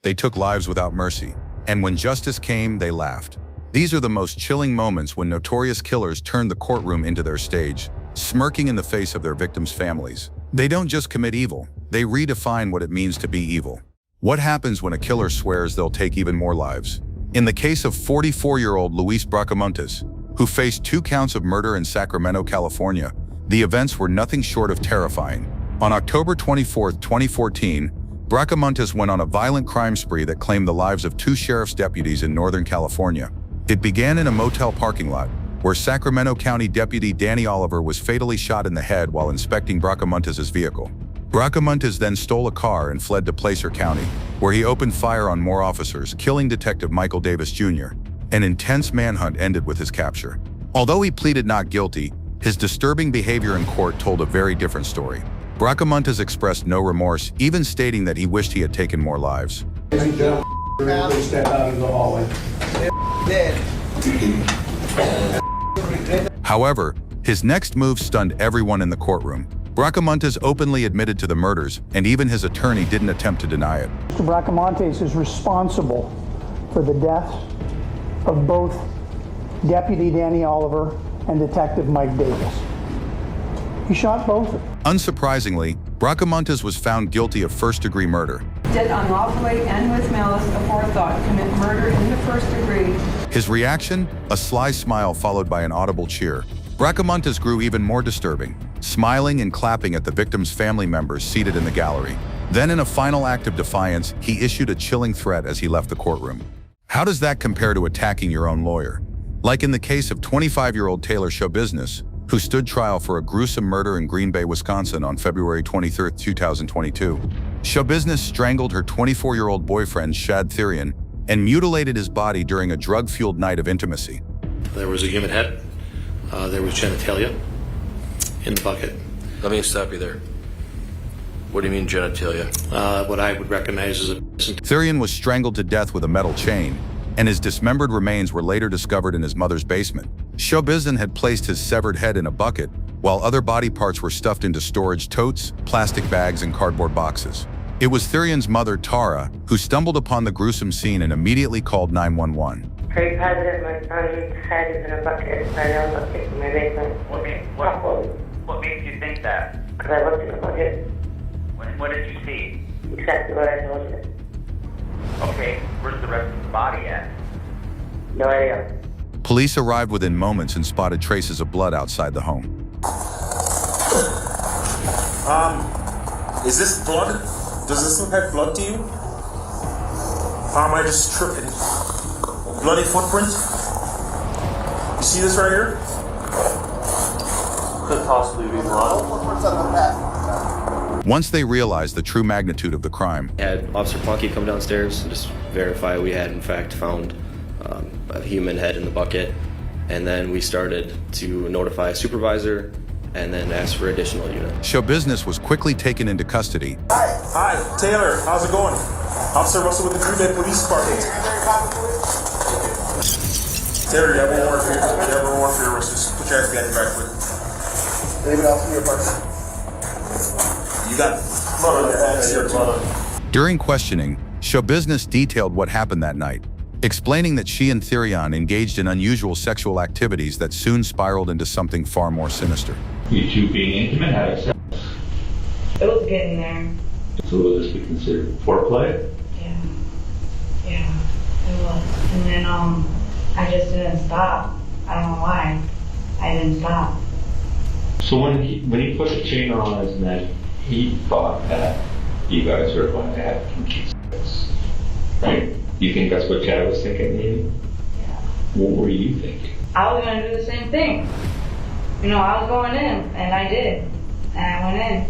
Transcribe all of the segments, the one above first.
They took lives without mercy. And when justice came, they laughed. These are the most chilling moments when notorious killers turn the courtroom into their stage, smirking in the face of their victims' families. They don't just commit evil, they redefine what it means to be evil. What happens when a killer swears they'll take even more lives? In the case of 44-year-old Luis Bracamontes, who faced 2 counts of murder in Sacramento, California, the events were nothing short of terrifying. On October 24, 2014, Bracamontes went on a violent crime spree that claimed the lives of 2 sheriff's deputies in Northern California. It began in a motel parking lot, where Sacramento County Deputy Danny Oliver was fatally shot in the head while inspecting Bracamontes' vehicle. Bracamontes then stole a car and fled to Placer County, where he opened fire on more officers, killing Detective Michael Davis Jr. An intense manhunt ended with his capture. Although he pleaded not guilty, his disturbing behavior in court told a very different story. Bracamontes expressed no remorse, even stating that he wished he had taken more lives. Step out of the hallway. However, his next move stunned everyone in the courtroom. Bracamontes openly admitted to the murders, and even his attorney didn't attempt to deny it. Mr. Bracamontes is responsible for the deaths of both Deputy Danny Oliver and Detective Mike Davis. He shot both of them. Unsurprisingly, Bracamontes was found guilty of first-degree murder. Did unlawfully and with malice aforethought commit murder in the first degree. His reaction? A sly smile followed by an audible cheer. Bracamontes grew even more disturbing, smiling and clapping at the victim's family members seated in the gallery. Then, in a final act of defiance, he issued a chilling threat as he left the courtroom. How does that compare to attacking your own lawyer? Like in the case of 25-year-old Taylor Showbusiness, who stood trial for a gruesome murder in Green Bay, Wisconsin on February 23, 2022. Showbusiness strangled her 24-year-old boyfriend, Shad Therian, and mutilated his body during a drug-fueled night of intimacy. There was a human head. There was genitalia in the bucket. Let me stop you there. What do you mean genitalia? What I would recognize as a... Therian was strangled to death with a metal chain, and his dismembered remains were later discovered in his mother's basement. Showbusiness had placed his severed head in a bucket, while other body parts were stuffed into storage totes, plastic bags, and cardboard boxes. It was Therian's mother, Tara, who stumbled upon the gruesome scene and immediately called 911. Very positive my son's head is in a bucket, a metal bucket in my basement. What makes you think that? Because I looked in the bucket. What did you see? Exactly what I told you. Okay, where's the rest of the body at? No idea. Police arrived within moments and spotted traces of blood outside the home. Is this blood? Does this look like blood to you? Or am I just tripping? Bloody footprint? You see this right here? Could possibly be blood. Once they realized the true magnitude of the crime, Had Officer Plunky come downstairs and just verify we had in fact found a human head in the bucket, and then we started to notify a supervisor and then ask for additional units. Showbusiness was quickly taken into custody. Hi, Taylor, how's it going? Officer Russell with the Green Bay Police Department. Taylor, you have one more for you. You have one more for your wrist. Just put your hands behind your back, quick. Anyone else in your apartment? You got blood on your hands here, blood. During questioning, Showbusiness detailed what happened that night, explaining that she and Therian engaged in unusual sexual activities that soon spiraled into something far more sinister. You two being intimate, having sex? It was getting there. So will this be considered foreplay? Yeah, it was. And then I just didn't stop. I don't know why. I didn't stop. So when he put the chain on his neck, he thought that you guys were going to have kinky sex, right? You think that's what Chad was thinking, maybe? Yeah. What were you thinking? I was going to do the same thing. You know, I was going in, and I did. And I went in.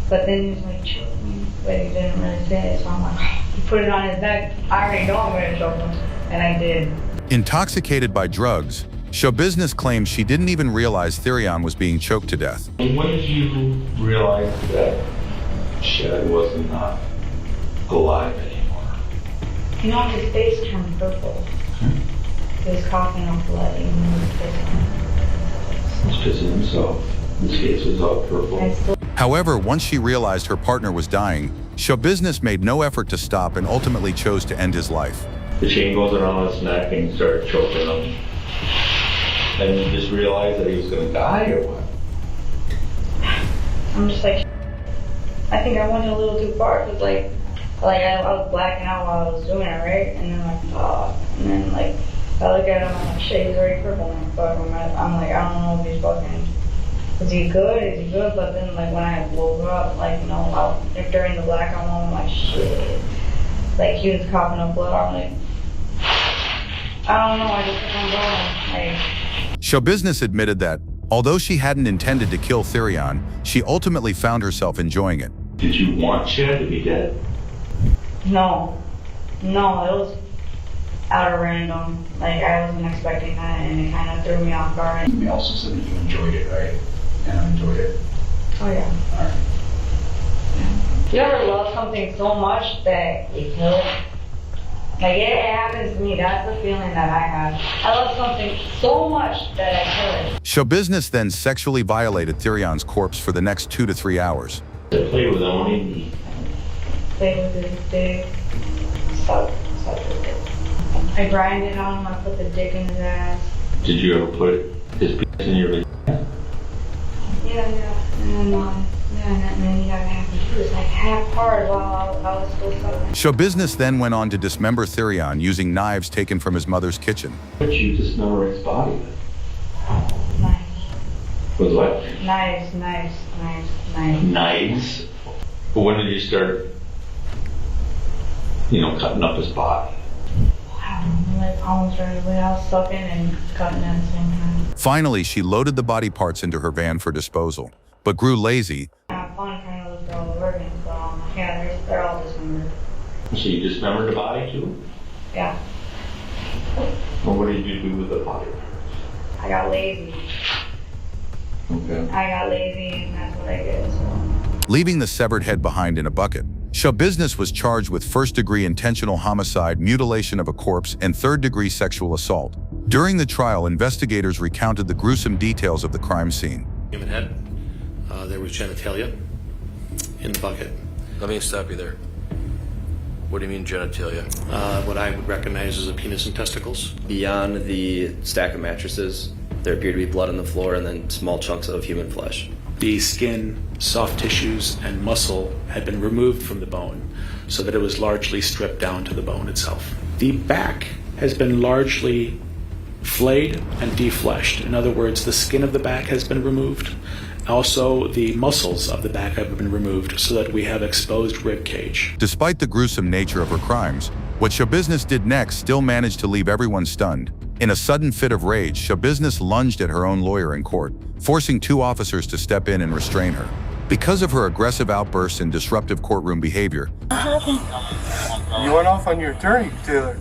But then he was like, choke me. But he didn't really say it, so I'm like, he put it on his neck. I already know I'm going to choke him. And I did. Intoxicated by drugs, Showbusiness claims she didn't even realize Therian was being choked to death. When did you realize that Chad was not alive anymore? You know, his face turned purple. He was coughing up blood, even though he was pissing. He's pissing himself. His face was all purple. However, once she realized her partner was dying, Showbusiness made no effort to stop and ultimately chose to end his life. The chain goes around his neck and you start choking him. And you just realized that he was going to die or what? I'm just like, I think I went a little too far because I was blacking out while I was doing it, right? And then and then I look at him, I'm like, shit, he's already crippled. I'm like, I don't know if he's fucking, is he good? Is he good? But then when I woke up, during the blackout moment, I'm like, shit. He was coughing up blood. I'm like, I don't know, I just kept on going. Showbusiness admitted that, although she hadn't intended to kill Therion, she ultimately found herself enjoying it. Did you want Chad to be dead? No, it was out of random. I wasn't expecting that, and it kind of threw me off guard. You also said that you enjoyed it, right? And I enjoyed it. Oh yeah. All right. Yeah. You ever love something so much that you kill it? It happens to me. That's the feeling that I have. I love something so much that I kill it. Showbusiness then sexually violated Therion's corpse for the next 2 to 3 hours. To play with Oni. Play with his dick. Suck his dick. I grinded on him. I put the dick in his ass. Did you ever put his penis in your vagina? Yeah. And then he got he was half hard while I was still sucking. Showbusiness then went on to dismember Therion using knives taken from his mother's kitchen. What did you dismember his body with? Knives. With what? Knives. Knives? But when did you start, cutting up his body? I don't know, almost right away. I was sucking and cutting at the same time. Finally, she loaded the body parts into her van for disposal, but grew lazy. I'm fun trying to look for all the organs, so they're all dismembered. So you dismembered the body too? Yeah. Well, what did you do with the body? I got lazy. Okay. And that's what I did, so. Leaving the severed head behind in a bucket, Showbusiness was charged with first-degree intentional homicide, mutilation of a corpse, and third-degree sexual assault. During the trial, investigators recounted the gruesome details of the crime scene. Human head. There was genitalia in the bucket. Let me stop you there. What do you mean genitalia? What I would recognize as a penis and testicles. Beyond the stack of mattresses, there appeared to be blood on the floor and then small chunks of human flesh. The skin, soft tissues, and muscle had been removed from the bone so that it was largely stripped down to the bone itself. The back has been largely flayed and defleshed. In other words, the skin of the back has been removed. Also, the muscles of the back have been removed so that we have exposed rib cage. Despite the gruesome nature of her crimes, what Showbusiness did next still managed to leave everyone stunned. In a sudden fit of rage, Showbusiness lunged at her own lawyer in court, forcing 2 officers to step in and restrain her. Because of her aggressive outbursts and disruptive courtroom behavior, You went off on your attorney, Taylor.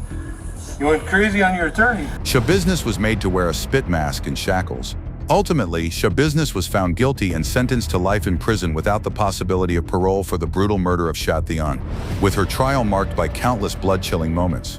You went crazy on your attorney. Showbusiness was made to wear a spit mask and shackles. Ultimately, Showbusiness was found guilty and sentenced to life in prison without the possibility of parole for the brutal murder of Therion, with her trial marked by countless blood-chilling moments.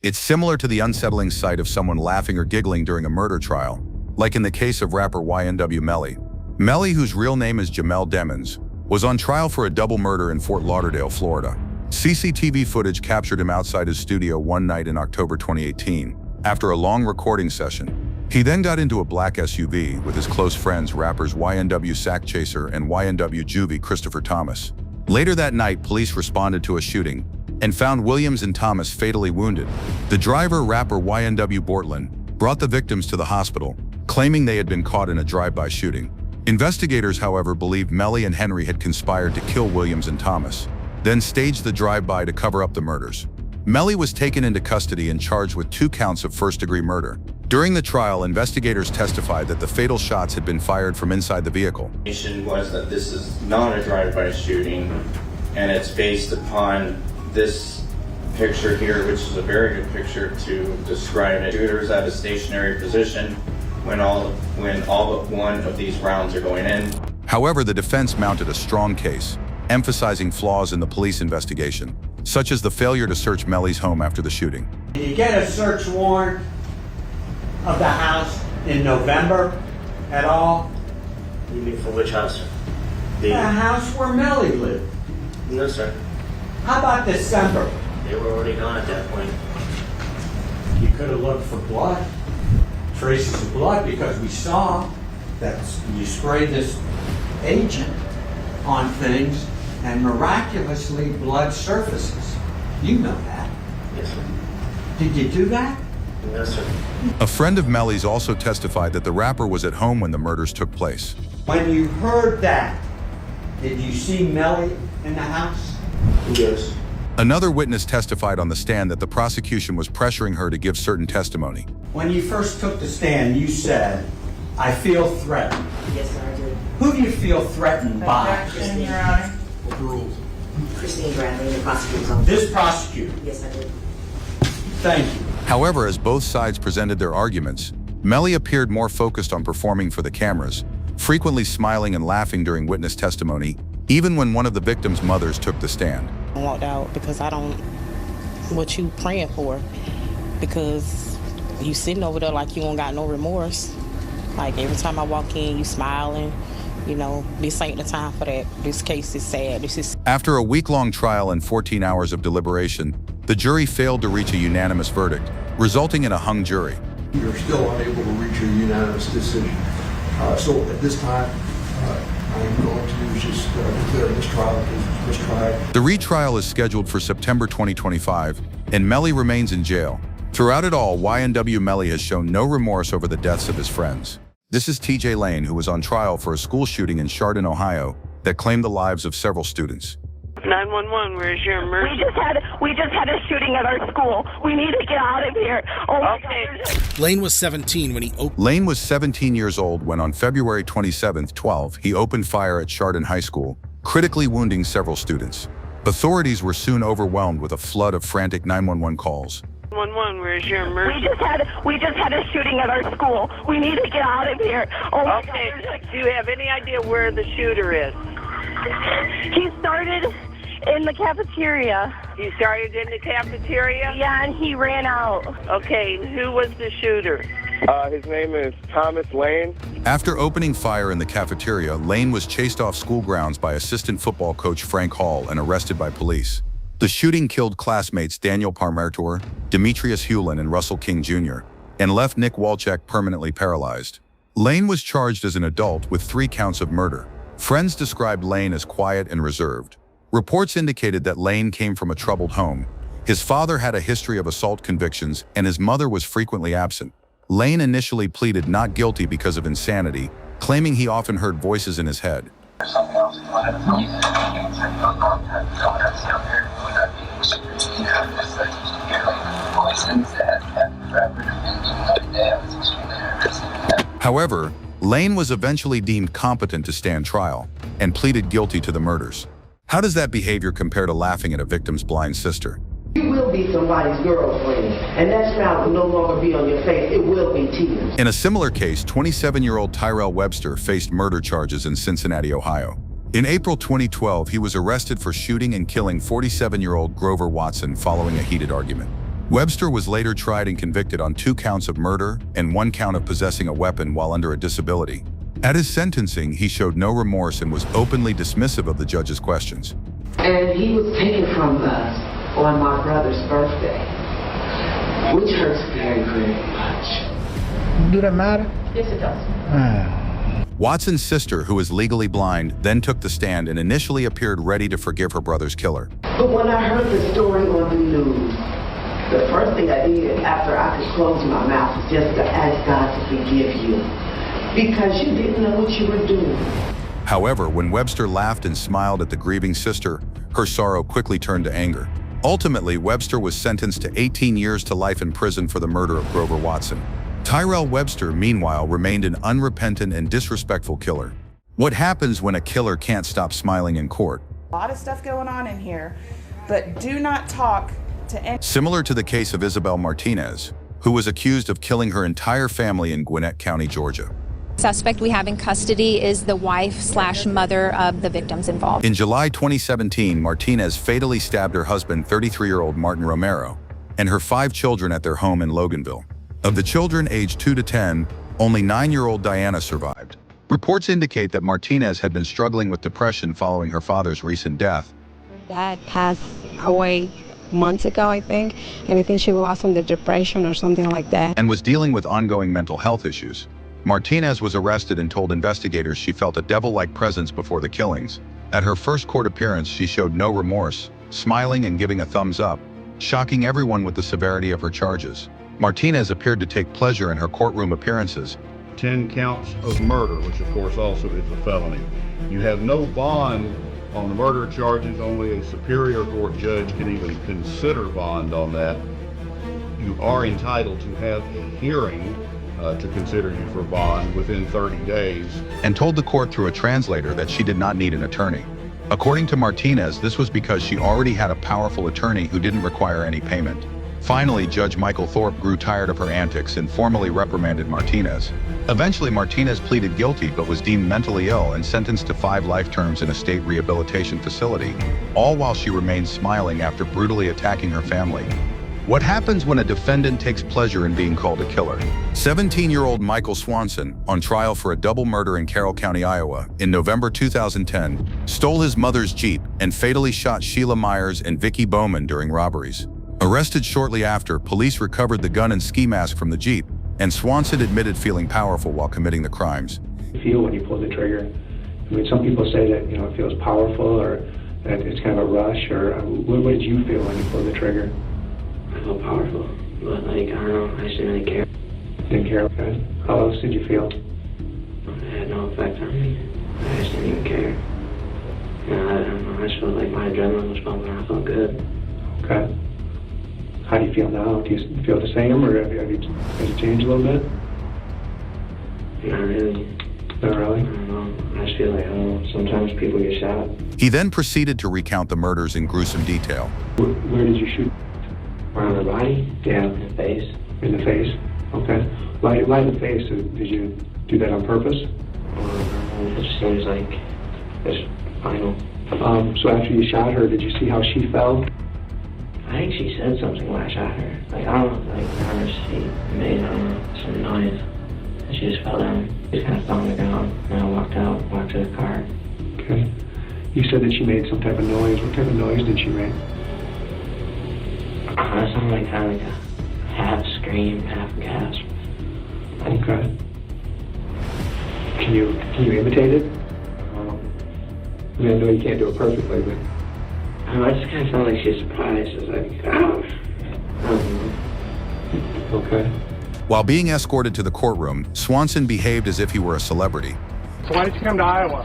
It's similar to the unsettling sight of someone laughing or giggling during a murder trial, like in the case of rapper YNW Melly. Melly, whose real name is Jamel Demons, was on trial for a double murder in Fort Lauderdale, Florida. CCTV footage captured him outside his studio one night in October 2018, after a long recording session. He then got into a black SUV with his close friends rappers YNW Sack Chaser and YNW Juvie Christopher Thomas. Later that night, police responded to a shooting and found Williams and Thomas fatally wounded. The driver, rapper YNW Bortland, brought the victims to the hospital, claiming they had been caught in a drive-by shooting. Investigators, however, believed Melly and Henry had conspired to kill Williams and Thomas, then staged the drive-by to cover up the murders. Melly was taken into custody and charged with 2 counts of first-degree murder. During the trial, investigators testified that the fatal shots had been fired from inside the vehicle. Was that this is not a drive-by shooting, and it's based upon this picture here, which is a very good picture to describe it. Shooters at a stationary position when all but one of these rounds are going in. However, the defense mounted a strong case, emphasizing flaws in the police investigation, such as the failure to search Melly's home after the shooting. Did you get a search warrant of the house in November at all? You mean for which house? The house where Melly lived. No, sir. How about December? They were already gone at that point. You could have looked for blood, traces of blood, because we saw that you sprayed this agent on things and miraculously blood surfaces. You know that. Yes, sir. Did you do that? No, sir. A friend of Melly's also testified that the rapper was at home when the murders took place. When you heard that, did you see Melly in the house? Yes. Another witness testified on the stand that the prosecution was pressuring her to give certain testimony. When you first took the stand, you said, "I feel threatened." Yes, sir, I did. Who do you feel threatened by? Objection, Your Honor. Christine Bradley, the prosecutor's office. This prosecutor. Yes, I did. Thank you. However, as both sides presented their arguments, Melly appeared more focused on performing for the cameras, frequently smiling and laughing during witness testimony, even when one of the victim's mothers took the stand. I walked out because I don't, what you praying for, because you sitting over there like you don't got no remorse. Like every time I walk in, you smiling, you know, this ain't the time for that. This case is sad. After a week-long trial and 14 hours of deliberation, the jury failed to reach a unanimous verdict, resulting in a hung jury. You're still unable to reach a unanimous decision. So at this time, I'm going to just declare this trial as mistried. The retrial is scheduled for September 2025, and Melly remains in jail. Throughout it all, YNW Melly has shown no remorse over the deaths of his friends. This is TJ Lane, who was on trial for a school shooting in Chardon, Ohio, that claimed the lives of several students. 911, where's your emergency? We just had a shooting at our school. We need to get out of here. Oh my God. Lane was 17 when he Lane was 17 years old when on February 27, 12, he opened fire at Chardon High School, critically wounding several students. Authorities were soon overwhelmed with a flood of frantic 911 calls. 911, where's your emergency? We just had a shooting at our school. We need to get out of here. Oh my God. Do you have any idea where the shooter is? He started in the cafeteria. He started in the cafeteria? Yeah, and he ran out. Okay, and who was the shooter? His name is Thomas Lane. After opening fire in the cafeteria, Lane was chased off school grounds by assistant football coach Frank Hall and arrested by police. The shooting killed classmates Daniel Parmertor, Demetrius Hewlin, and Russell King Jr., and left Nick Walczak permanently paralyzed. Lane was charged as an adult with 3 counts of murder. Friends described Lane as quiet and reserved. Reports indicated that Lane came from a troubled home. His father had a history of assault convictions, and his mother was frequently absent. Lane initially pleaded not guilty because of insanity, claiming he often heard voices in his head. However, Lane was eventually deemed competent to stand trial and pleaded guilty to the murders. How does that behavior compare to laughing at a victim's blind sister? You will be somebody's girlfriend, and that smile will no longer be on your face. It will be tears. In a similar case, 27-year-old Tyrell Webster faced murder charges in Cincinnati, Ohio. In April 2012, he was arrested for shooting and killing 47-year-old Grover Watson following a heated argument. Webster was later tried and convicted on 2 counts of murder and 1 count of possessing a weapon while under a disability. At his sentencing, he showed no remorse and was openly dismissive of the judge's questions. And he was taken from us on my brother's birthday, which hurts very, very much. Do that matter? Yes, it does. Watson's sister, who is legally blind, then took the stand and initially appeared ready to forgive her brother's killer. But when I heard the story on the news, the first thing I did after I could close my mouth was just to ask God to forgive you, because you didn't know what you were doing. However, when Webster laughed and smiled at the grieving sister, her sorrow quickly turned to anger. Ultimately, Webster was sentenced to 18 years to life in prison for the murder of Grover Watson. Tyrell Webster, meanwhile, remained an unrepentant and disrespectful killer. What happens when a killer can't stop smiling in court? A lot of stuff going on in here, but do not talk to any. Similar to the case of Isabel Martinez, who was accused of killing her entire family in Gwinnett County, Georgia. Suspect we have in custody is the wife/mother of the victims involved. In July 2017, Martinez fatally stabbed her husband, 33-year-old Martin Romero, and her 5 children at their home in Loganville. Of the children aged 2 to 10, only 9-year-old Diana survived. Reports indicate that Martinez had been struggling with depression following her father's recent death, dad passed away months ago, I think, and I think she lost from the depression or something like that. And was dealing with ongoing mental health issues. Martinez was arrested and told investigators she felt a devil-like presence before the killings. At her first court appearance, she showed no remorse, smiling and giving a thumbs up, shocking everyone with the severity of her charges. Martinez appeared to take pleasure in her courtroom appearances. 10 counts of murder, which of course also is a felony. You have no bond on the murder charges. Only a superior court judge can even consider bond on that. You are entitled to have a hearing to consider you for bond within 30 days. And told the court through a translator that she did not need an attorney. According to Martinez, this was because she already had a powerful attorney who didn't require any payment. Finally, Judge Michael Thorpe grew tired of her antics and formally reprimanded Martinez. Eventually, Martinez pleaded guilty but was deemed mentally ill and sentenced to 5 life terms in a state rehabilitation facility, all while she remained smiling after brutally attacking her family. What happens when a defendant takes pleasure in being called a killer? 17-year-old Michael Swanson, on trial for a double murder in Carroll County, Iowa, in November 2010, stole his mother's Jeep and fatally shot Sheila Myers and Vicky Bowman during robberies. Arrested shortly after, police recovered the gun and ski mask from the Jeep, and Swanson admitted feeling powerful while committing the crimes. Feel when you pull the trigger? I mean, some people say that, it feels powerful or that it's kind of a rush, or what did you feel when you pulled the trigger? I felt powerful, but I don't know, I just didn't really care. Didn't care, okay. How else did you feel? It had no effect on me. I just didn't even care. I don't know, I just felt like my adrenaline was pumping, I felt good. Okay. How do you feel now? Do you feel the same, or has it changed a little bit? Not really. Not really? I don't know. I just feel like, sometimes people get shot. He then proceeded to recount the murders in gruesome detail. Where did you shoot? Around the body? Yeah. In the face. In the face? Okay. Why in the face? Did you do that on purpose? It just seems like it's final. So after you shot her, did you see how she fell? I think she said something when I shot her. Like, I don't know, she made, some noise. And she just fell down. She just kind of fell on the ground. And I walked to the car. Okay. You said that she made some type of noise. What type of noise did she make? It sounded like kind of like a half scream, half gasp. Okay. Can you imitate it? I mean, I know you can't do it perfectly, but... I just kind of felt like she was surprised. It was like, ouch. I don't know. Okay. While being escorted to the courtroom, Swanson behaved as if he were a celebrity. So why did you come to Iowa?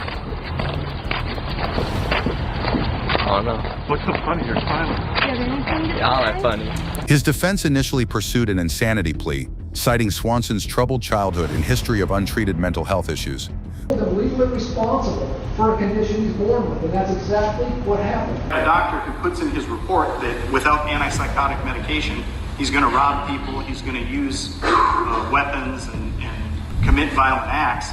Oh no. What's so funny? You're smiling. Y'all are funny. His defense initially pursued an insanity plea, citing Swanson's troubled childhood and history of untreated mental health issues. Legally responsible for a condition he's born with, and that's exactly what happened. A doctor who puts in his report that without antipsychotic medication, he's going to rob people, he's going to use weapons and commit violent acts,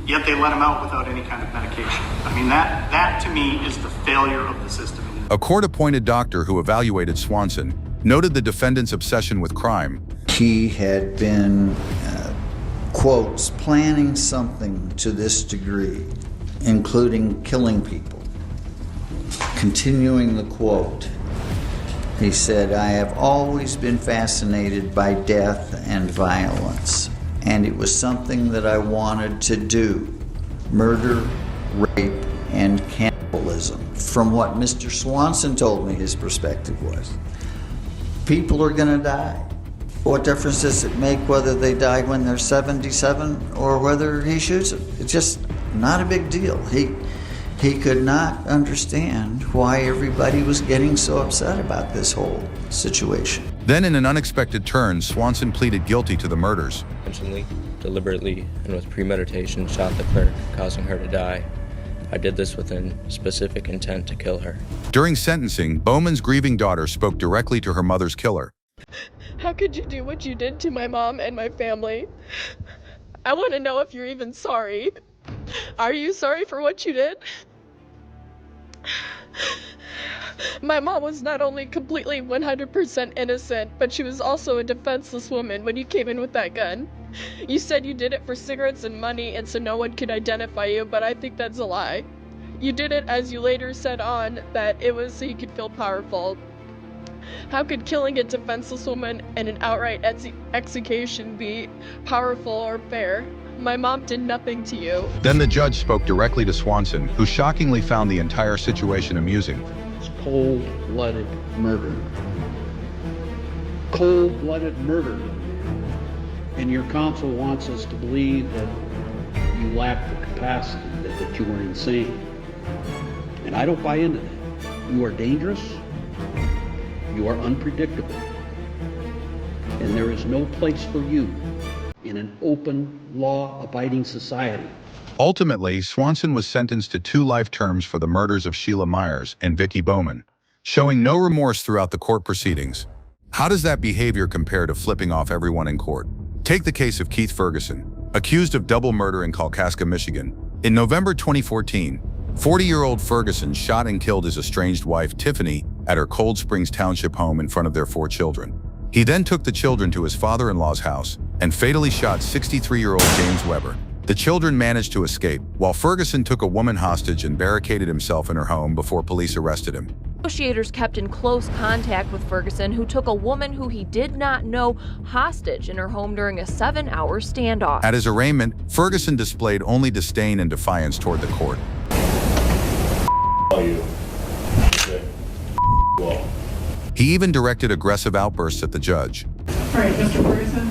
yet they let him out without any kind of medication. I mean, that to me is the failure of the system. A court-appointed doctor who evaluated Swanson noted the defendant's obsession with crime. He had been, quotes, planning something to this degree, including killing people. Continuing the quote, he said, "I have always been fascinated by death and violence, and it was something that I wanted to do. Murder, rape, and cannibalism." From what Mr. Swanson told me his perspective was, people are gonna die. What difference does it make whether they die when they're 77 or whether he shoots them? It's just not a big deal. He could not understand why everybody was getting so upset about this whole situation. Then, in an unexpected turn, Swanson pleaded guilty to the murders. Intentionally, deliberately, and with premeditation, shot the clerk, causing her to die. I did this with a specific intent to kill her. During sentencing, Bowman's grieving daughter spoke directly to her mother's killer. How could you do what you did to my mom and my family? I want to know if you're even sorry. Are you sorry for what you did? My mom was not only completely 100% innocent, but she was also a defenseless woman when you came in with that gun. You said you did it for cigarettes and money and so no one could identify you, but I think that's a lie. You did it, as you later said on, that it was so you could feel powerful. How could killing a defenseless woman and an outright execution be powerful or fair? My mom did nothing to you. Then the judge spoke directly to Swanson, who shockingly found the entire situation amusing. It's cold-blooded murder. Cold-blooded murder. And your counsel wants us to believe that you lack the capacity, that you were insane. And I don't buy into that. You are dangerous. You are unpredictable. And there is no place for you in an open, law-abiding society. Ultimately, Swanson was sentenced to 2 life terms for the murders of Sheila Myers and Vicki Bowman, showing no remorse throughout the court proceedings. How does that behavior compare to flipping off everyone in court? Take the case of Keith Ferguson, accused of double murder in Kalkaska, Michigan. In November 2014, 40-year-old Ferguson shot and killed his estranged wife, Tiffany, at her Cold Springs Township home in front of their 4 children. He then took the children to his father-in-law's house and fatally shot 63-year-old James Weber. The children managed to escape, while Ferguson took a woman hostage and barricaded himself in her home before police arrested him. Negotiators kept in close contact with Ferguson, who took a woman who he did not know hostage in her home during a 7-hour standoff. At his arraignment, Ferguson displayed only disdain and defiance toward the court. He even directed aggressive outbursts at the judge. All right, Mr. Ferguson,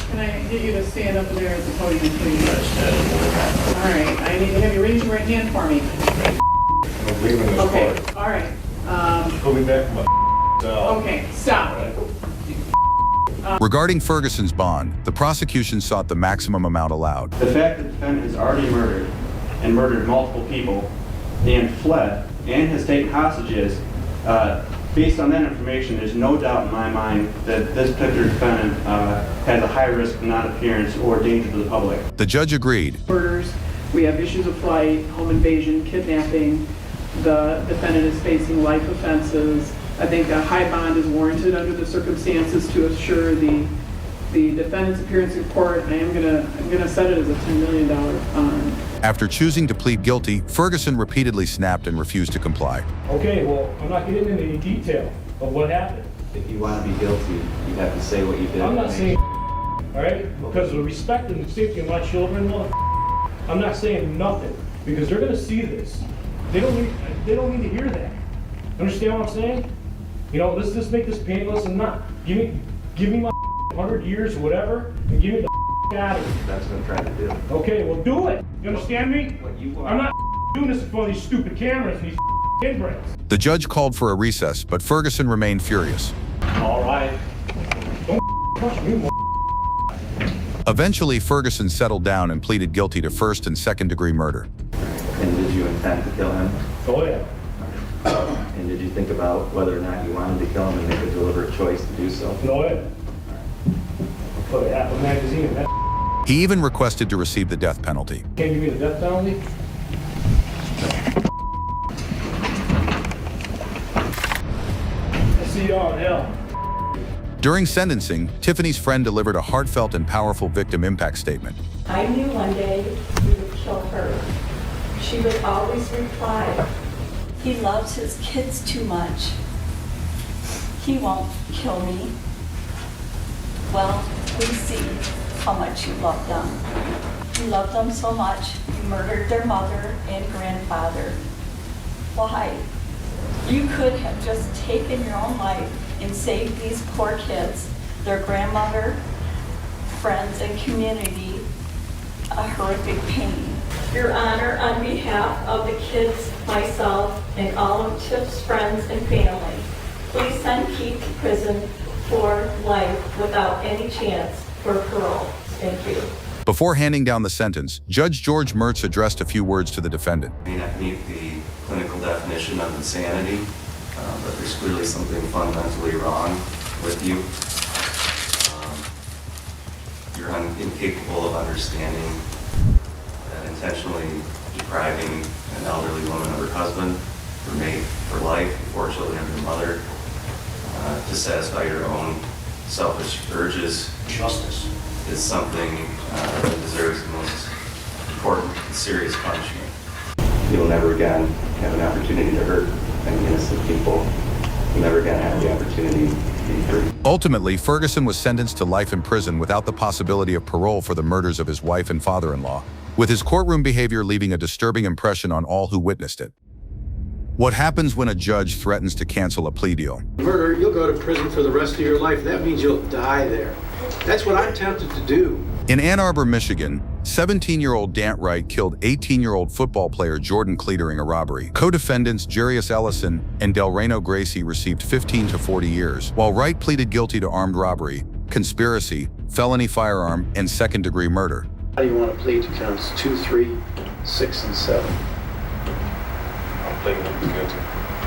can I get you to stand up there at the podium, please? All right, I need to have you raise your right hand for me. I'm leaving this Okay, court. all right. Pull me back from my cell. Okay, stop. Regarding Ferguson's bond, the prosecution sought the maximum amount allowed. The fact that the defendant has already murdered multiple people and fled and has taken hostages, based on that information, there's no doubt in my mind that this particular defendant has a high risk of non-appearance or danger to the public. The judge agreed. Murders, we have issues of flight, home invasion, kidnapping. The defendant is facing life offenses. I think a high bond is warranted under the circumstances to assure the defendant's appearance in court. I'm gonna set it as a $10 million bond. After choosing to plead guilty, Ferguson repeatedly snapped and refused to comply. Okay, well, I'm not getting into any detail of what happened. If you want to be guilty, you have to say what you did. I'm not saying all right? Because of the respect and the safety of my children, I'm not saying nothing, because they're gonna see this. They don't need to hear that. Understand what I'm saying? You know, let's just make this painless and not. Give me my 100 years or whatever, and give me the out of here. That's what I'm trying to do. Okay, well do it. You understand me? I'm not doing this in front of these stupid cameras and these inbreds. The judge called for a recess, but Ferguson remained furious. All right. Don't touch me more. Eventually, Ferguson settled down and pleaded guilty to 1st and 2nd degree murder. And did you intend to kill him? Oh yeah. And did you think about whether or not you wanted to kill him and make a deliberate choice to do so? No way. Put it Apple magazine and that. He even requested to receive the death penalty. Can't give me the death penalty? I'll see y'all in hell. During sentencing, Tiffany's friend delivered a heartfelt and powerful victim impact statement. I knew one day we would kill her. She would always reply, "He loves his kids too much. He won't kill me." Well, we see how much you love them. You love them so much, you murdered their mother and grandfather. Why? You could have just taken your own life and saved these poor kids, their grandmother, friends, and community a horrific pain. Your Honor, on behalf of the kids, myself, and all of Chip's friends and family, please send Keith to prison for life without any chance for parole. Thank you. Before handing down the sentence, Judge George Mertz addressed a few words to the defendant. May not meet the clinical definition of insanity, but there's clearly something fundamentally wrong with you. You're incapable of understanding that intentionally depriving an elderly woman of her husband, her mate for life, 4 children and her mother, to satisfy your own selfish urges. Justice is something that deserves the most important and serious punishment. You'll never again have an opportunity to hurt any innocent people. You'll never again have the opportunity to be free. Ultimately, Ferguson was sentenced to life in prison without the possibility of parole for the murders of his wife and father-in-law, with his courtroom behavior leaving a disturbing impression on all who witnessed it. What happens when a judge threatens to cancel a plea deal? Murder, you'll go to prison for the rest of your life. That means you'll die there. That's what I'm tempted to do. In Ann Arbor, Michigan, 17-year-old Dant Wright killed 18-year-old football player Jordan Clee during a robbery. Co-defendants Jarius Ellison and Delreno Gracie received 15 to 40 years, while Wright pleaded guilty to armed robbery, conspiracy, felony firearm, and second-degree murder. How do you want to plead to counts 2, 3, 6, and 7? I'm pleading guilty.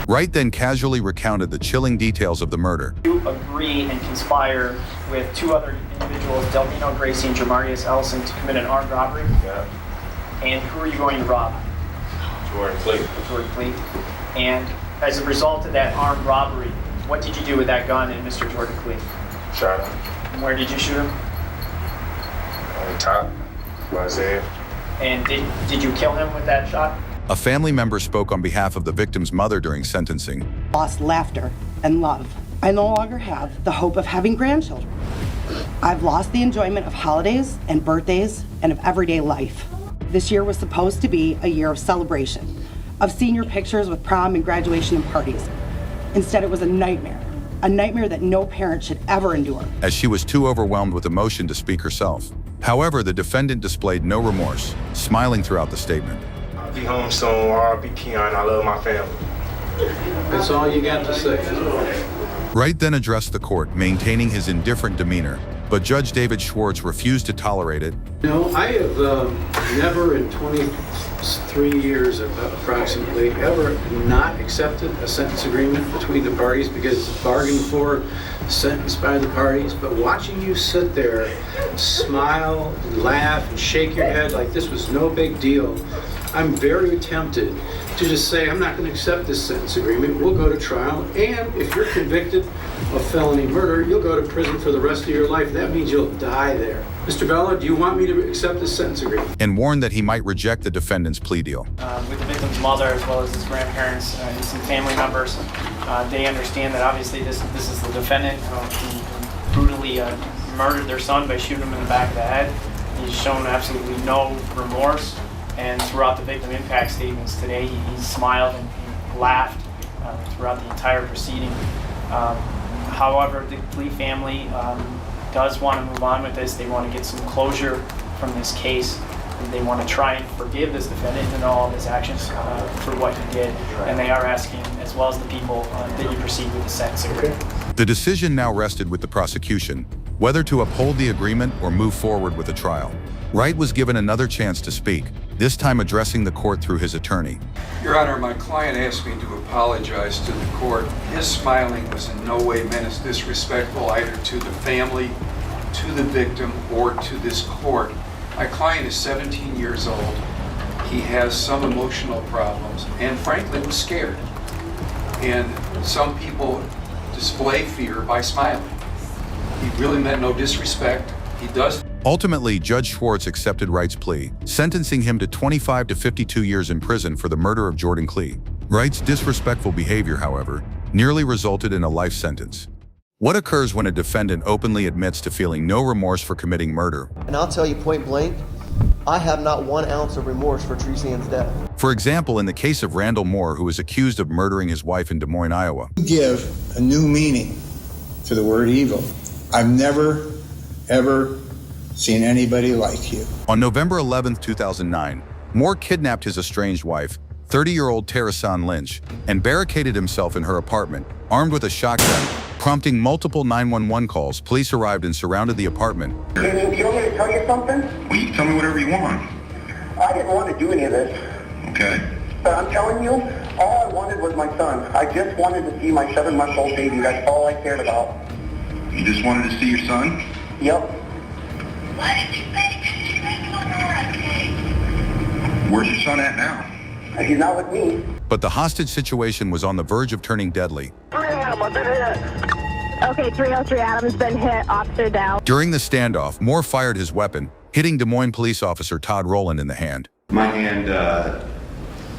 Wright then casually recounted the chilling details of the murder. You agree and conspire with 2 other individuals, Delreno Gracie and Jamarius Ellison, to commit an armed robbery? Yeah. And who are you going to rob? Jordan Clee. Jordan Clee. And as a result of that armed robbery, what did you do with that gun and Mr. Jordan Clee? Shot him. And where did you shoot him? On the top. Isaiah. And did you kill him with that shot? A family member spoke on behalf of the victim's mother during sentencing. Lost laughter and love. I no longer have the hope of having grandchildren. I've lost the enjoyment of holidays and birthdays and of everyday life. This year was supposed to be a year of celebration, of senior pictures with prom and graduation and parties. Instead, it was a nightmare that no parent should ever endure. As she was too overwhelmed with emotion to speak herself. However, the defendant displayed no remorse, smiling throughout the statement. I'll be home soon, R.I.P. Keon. I love my family. That's all you got to say. Wright then addressed the court, maintaining his indifferent demeanor, but Judge David Schwartz refused to tolerate it. No, I have never in 23 years approximately ever not accepted a sentence agreement between the parties because it's bargained for, sentenced by the parties. But watching you sit there, smile, and laugh, and shake your head like this was no big deal, I'm very tempted to just say, I'm not going to accept this sentence agreement. We'll go to trial, and if you're convicted of felony murder, you'll go to prison for the rest of your life. That means you'll die there. Mr. Bella, do you want me to accept this sentence agreement? And warned that he might reject the defendant's plea deal. With the victim's mother, as well as his grandparents and some family members, they understand that obviously this is the defendant who brutally murdered their son by shooting him in the back of the head. He's shown absolutely no remorse. And throughout the victim impact statements today, he smiled and he laughed throughout the entire proceeding. However, the Clee family does want to move on with this. They want to get some closure from this case. They want to try and forgive this defendant and all of his actions for what he did. And they are asking, as well as the people, that you proceed with the sentence agreement. The decision now rested with the prosecution, whether to uphold the agreement or move forward with a trial. Wright was given another chance to speak, this time addressing the court through his attorney. Your Honor, my client asked me to apologize to the court. His smiling was in no way meant as disrespectful either to the family, to the victim, or to this court. My client is 17 years old. He has some emotional problems and frankly was scared. And some people display fear by smiling. He really meant no disrespect. He does. Ultimately, Judge Schwartz accepted Wright's plea, sentencing him to 25 to 52 years in prison for the murder of Jordan Clee. Wright's disrespectful behavior, however, nearly resulted in a life sentence. What occurs when a defendant openly admits to feeling no remorse for committing murder? And I'll tell you point blank, I have not 1 ounce of remorse for Treesian's death. For example, in the case of Randall Moore, who was accused of murdering his wife in Des Moines, Iowa. Give a new meaning to the word evil. I've never, ever seen anybody like you. On November 11, 2009, Moore kidnapped his estranged wife, 30-year-old Terrasan Lynch, and barricaded himself in her apartment, armed with a shotgun, prompting multiple 911 calls. Police arrived and surrounded the apartment. You want me to tell you something? Well, you can tell me whatever you want. I didn't want to do any of this. Okay. But I'm telling you, all I wanted was my son. I just wanted to see my 7-month-old baby. That's all I cared about. You just wanted to see your son? Yep. Why did you make Where's your son at now? He's not with me. But the hostage situation was on the verge of turning deadly. 3 Adam, I've been hit. Okay, 303 Adam's been hit. Officer down. During the standoff, Moore fired his weapon, hitting Des Moines police officer Todd Rowland in the hand. My hand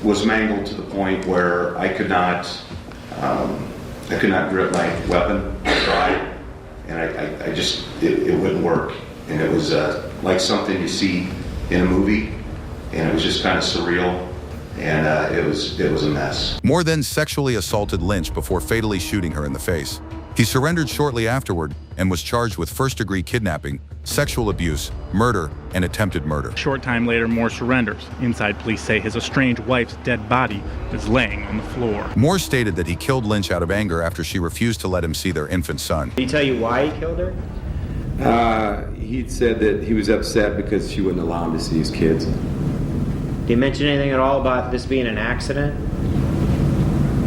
was mangled to the point where I could not grip my weapon. I tried, and I just, it wouldn't work. And it was like something you see in a movie, and it was just kind of surreal, and it was a mess. Moore then sexually assaulted Lynch before fatally shooting her in the face. He surrendered shortly afterward and was charged with first-degree kidnapping, sexual abuse, murder, and attempted murder. A short time later, Moore surrenders. Inside, police say his estranged wife's dead body is laying on the floor. Moore stated that he killed Lynch out of anger after she refused to let him see their infant son. Did he tell you why he killed her? He said that he was upset because she wouldn't allow him to see his kids. Did he mention anything at all about this being an accident?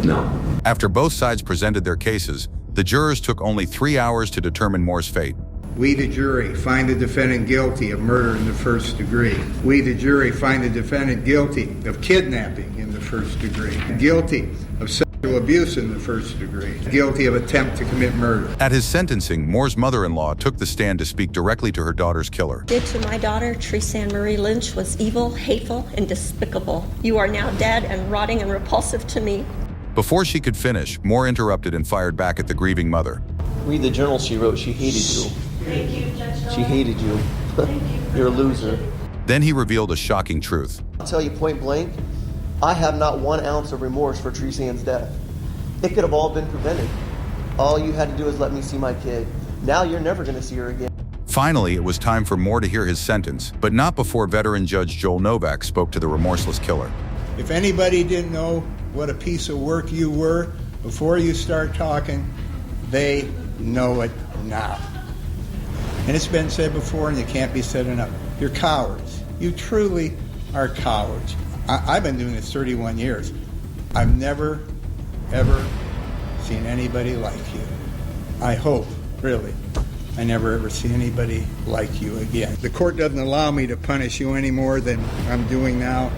No. After both sides presented their cases, the jurors took only 3 hours to determine Moore's fate. We, the jury, find the defendant guilty of murder in the first degree. We, the jury, find the defendant guilty of kidnapping in the first degree, guilty of sexual abuse in the first degree, guilty of attempt to commit murder. At his sentencing, Moore's mother-in-law took the stand to speak directly to her daughter's killer. Did to my daughter, Teresa Ann Marie Lynch, was evil, hateful, and despicable. You are now dead and rotting and repulsive to me. Before she could finish, Moore interrupted and fired back at the grieving mother. Read the journal she wrote. She hated you. Thank you, Judge. She hated you. You're a loser. Then he revealed a shocking truth. I'll tell you point blank, I have not 1 ounce of remorse for Teresa Ann's death. It could have all been prevented. All you had to do is let me see my kid. Now you're never going to see her again. Finally, it was time for Moore to hear his sentence, but not before veteran Judge Joel Novak spoke to the remorseless killer. If anybody didn't know what a piece of work you were before you start talking, they know it now. And it's been said before, and it can't be said enough. You're cowards. You truly are cowards. I've been doing this 31 years. I've never, ever seen anybody like you. I hope, really, I never ever see anybody like you again. The court doesn't allow me to punish you any more than I'm doing now.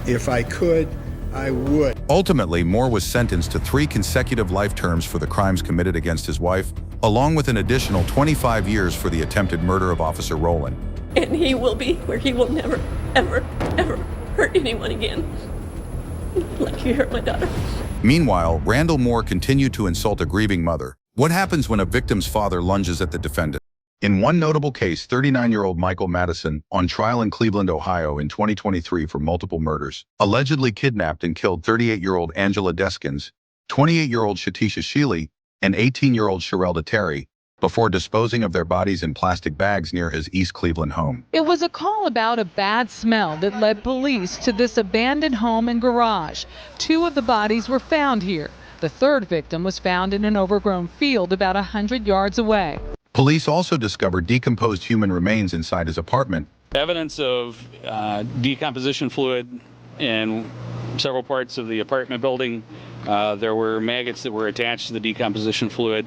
If I could, I would. Ultimately, Moore was sentenced to 3 consecutive life terms for the crimes committed against his wife, along with an additional 25 years for the attempted murder of Officer Rowland. And he will be where he will never, ever, ever hurt anyone again. Like you hurt my daughter. Meanwhile, Randall Moore continued to insult a grieving mother. What happens when a victim's father lunges at the defendant? In one notable case, 39-year-old Michael Madison, on trial in Cleveland, Ohio in 2023 for multiple murders, allegedly kidnapped and killed 38-year-old Angela Deskins, 28-year-old Shatisha Shealy, and 18-year-old Sherelda Terry, before disposing of their bodies in plastic bags near his East Cleveland home. It was a call about a bad smell that led police to this abandoned home and garage. 2 of the bodies were found here. The 3rd victim was found in an overgrown field about 100 yards away. Police also discovered decomposed human remains inside his apartment. Evidence of decomposition fluid in several parts of the apartment building. There were maggots that were attached to the decomposition fluid.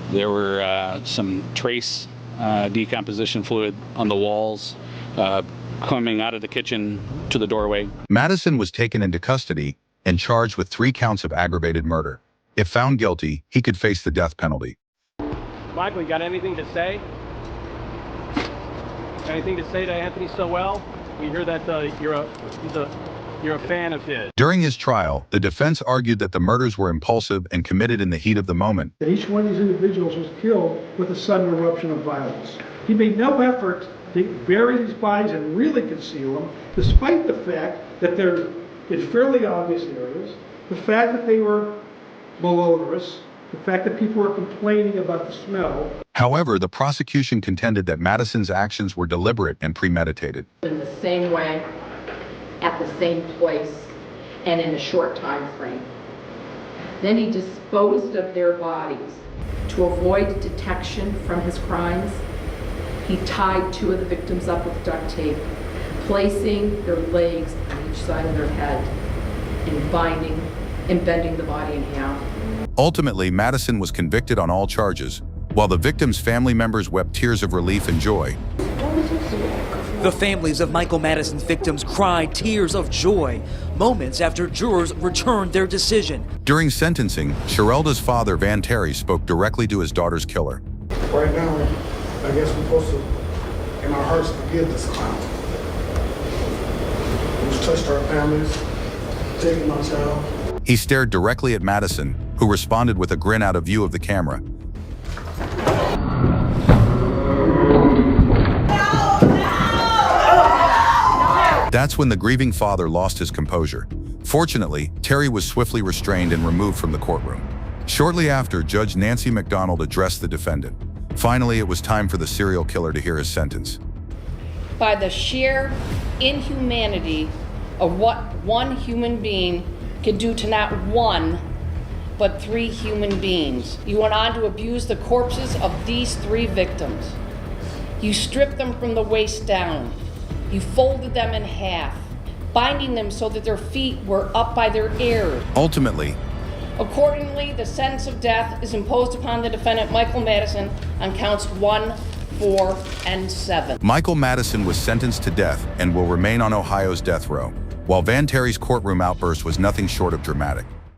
There were some trace decomposition fluid on the walls coming out of the kitchen to the doorway. Madison was taken into custody and charged with 3 counts of aggravated murder. If found guilty, he could face the death penalty. Michael, you got anything to say? Anything to say to Anthony Sowell? We hear that you're a fan of his. During his trial, the defense argued that the murders were impulsive and committed in the heat of the moment. That each one of these individuals was killed with a sudden eruption of violence. He made no effort to bury these bodies and really conceal them, despite the fact that they're in fairly obvious areas, the fact that they were malodorous, the fact that people were complaining about the smell. However, the prosecution contended that Madison's actions were deliberate and premeditated. In the same way, at the same place, and in a short time frame. Then he disposed of their bodies. To avoid detection from his crimes, he tied 2 of the victims up with duct tape, placing their legs on each side of their head, and bending the body in half. Ultimately, Madison was convicted on all charges, while the victims' family members wept tears of relief and joy. The families of Michael Madison's victims cried tears of joy moments after jurors returned their decision. During sentencing, Sherelda's father, Van Terry, spoke directly to his daughter's killer. Right now, I guess we're supposed to, in our hearts, forgive this clown. He's touched our families, taking my child. He stared directly at Madison, who responded with a grin out of view of the camera. That's when the grieving father lost his composure. Fortunately, Terry was swiftly restrained and removed from the courtroom. Shortly after, Judge Nancy McDonald addressed the defendant. Finally, it was time for the serial killer to hear his sentence. By the sheer inhumanity of what one human being can do to not one, but 3 human beings. You went on to abuse the corpses of these 3 victims. You stripped them from the waist down. You folded them in half, binding them so that their feet were up by their ears. Ultimately, Accordingly, the sentence of death is imposed upon the defendant, Michael Madison, on counts 1, 4, and 7. Michael Madison was sentenced to death and will remain on Ohio's death row, while Van Terry's courtroom outburst was nothing short of dramatic.